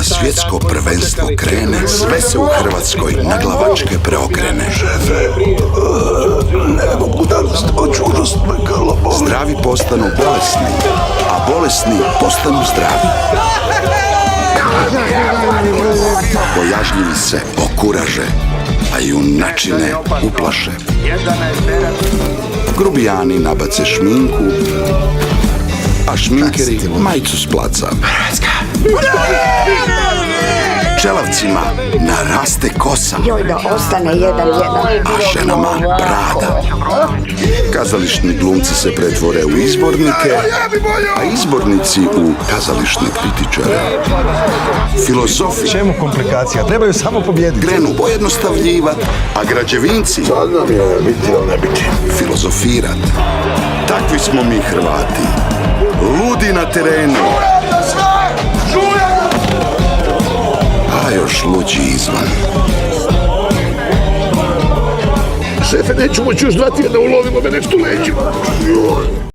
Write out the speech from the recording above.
Kada svjetsko prvenstvo krene, sve se u Hrvatskoj naglavačke preokrene. Šefe, ne mogu danas doći, užasno me grlo boli. Zdravi postanu bolesni, a bolesni postanu zdravi. Bojažljivi se okuraže, a junačine uplaše. Grubijani nabace šminku, a šminkeri majicu s placa. Čelavcima naraste kosa, Joj, da ostane jedan. a ženama brada. Kazališni glumci se pretvore u izbornike, a izbornici u kazališne kritičare. Filozofi Čemu komplikacija? Trebaju samo pobijediti. krenu pojednostavljivat, a građevinci Sad nam je biti ili ne biti. filozofirat. Takvi smo mi Hrvati, ludi na terenu, a još luđi izvan. Šefe, neću moći još 2 tjedna, ulovimo me nešto leđima.